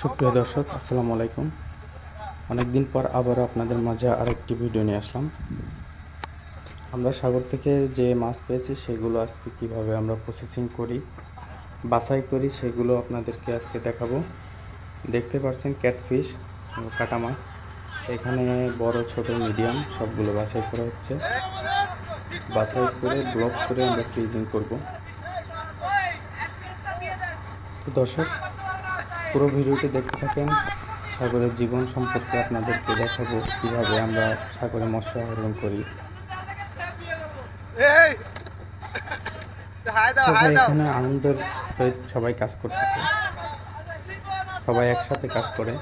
সুপ্রিয় দর্শক, আসসালামু আলাইকুম। অনেকদিন পর আবারও আপনাদের মাঝে আরেকটি ভিডিও নিয়ে আসলাম। আমরা সাগর থেকে যে মাছ পেয়েছি সেগুলো আজকে কিভাবে আমরা প্রসেসিং করি, বাছাই করি, সেগুলো আপনাদেরকে আজকে দেখাবো। দেখতে পাচ্ছেন ক্যাটফিশ, কাটা মাছ। এখানে বড়, ছোট, মিডিয়াম সবগুলো বাছাই করা হচ্ছে। বাছাই করে ব্লক করে আমরা ফ্রিজিং করব। তো দর্শক, পুরো ভিডিওটি দেখতে থাকেন। সাগরের জীবন সম্পর্কে আপনাদেরকে দেখাবো, কিভাবে আমরা সাগরে মৎস্য আহরণ করি। সবাই এখানে আনন্দের সহিত সবাই কাজ করতেছে, সবাই একসাথে কাজ করে।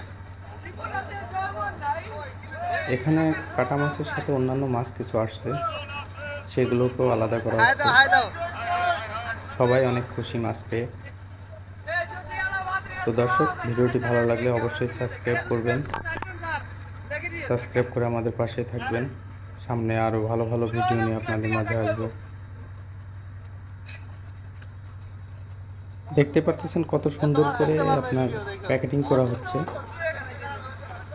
এখানে কাটা মাছের সাথে অন্যান্য মাছ কিছু আসছে, সেগুলোকেও আলাদা করা হচ্ছে। সবাই অনেক খুশি মাছ পেয়ে। তো দর্শক, ভিডিওটি ভালো লাগলে অবশ্যই সাবস্ক্রাইব করবেন। সাবস্ক্রাইব করে আমাদের পাশে থাকবেন। সামনে আরও ভালো ভালো ভিডিও নিয়ে আপনাদের মাঝে আসবো। দেখতে পাচ্ছেন কত সুন্দর করে আপনার প্যাকেটিং করা হচ্ছে,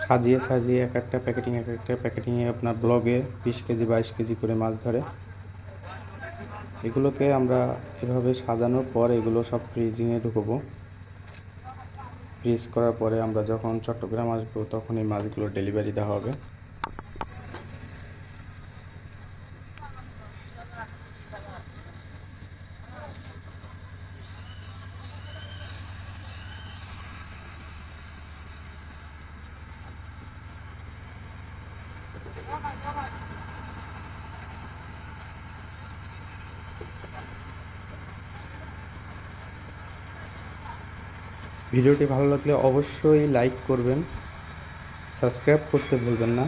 সাজিয়ে সাজিয়ে এক একটা প্যাকেটিংয়ে আপনার ব্লগে 20 কেজি 22 কেজি করে মাছ ধরে। এগুলোকে আমরা এভাবে সাজানোর পর এগুলো সব ফ্রিজিংয়ে ঢুকবো। ফ্রিজ করার পরে আমরা যখন চট্টগ্রাম আসবো তখন এই মাছগুলো ডেলিভারি দেওয়া হবে। ভিডিওটি ভালো লাগলে অবশ্যই লাইক করবেন, সাবস্ক্রাইব করতে ভুলবেন না।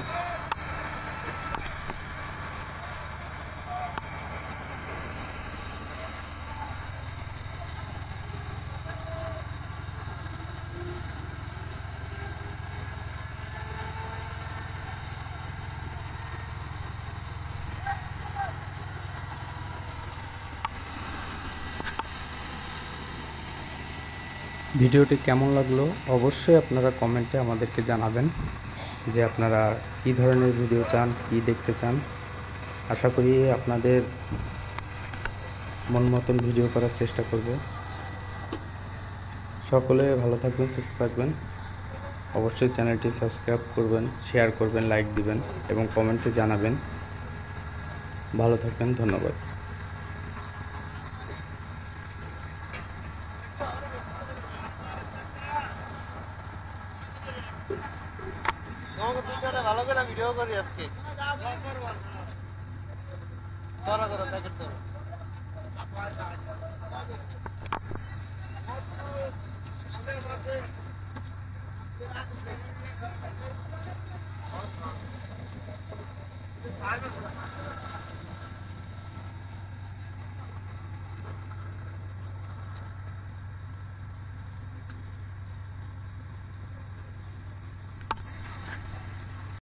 ভিডিওটি কেমন লাগলো অবশ্যই আপনারা কমেন্টে আমাদেরকে জানাবেন, যে আপনারা কি ধরনের ভিডিও চান, কি দেখতে চান। আশা করি আপনাদের মন মতন ভিডিও করার চেষ্টা করব। সকলে ভালো থাকবেন, সুস্থ থাকবেন। অবশ্যই চ্যানেলটি সাবস্ক্রাইব করবেন, শেয়ার করবেন, লাইক দিবেন এবং কমেন্টে জানাবেন। ভালো থাকবেন, ধন্যবাদ। ভালো করে ভিডিও করি আজকে প্যাকেট ধরো।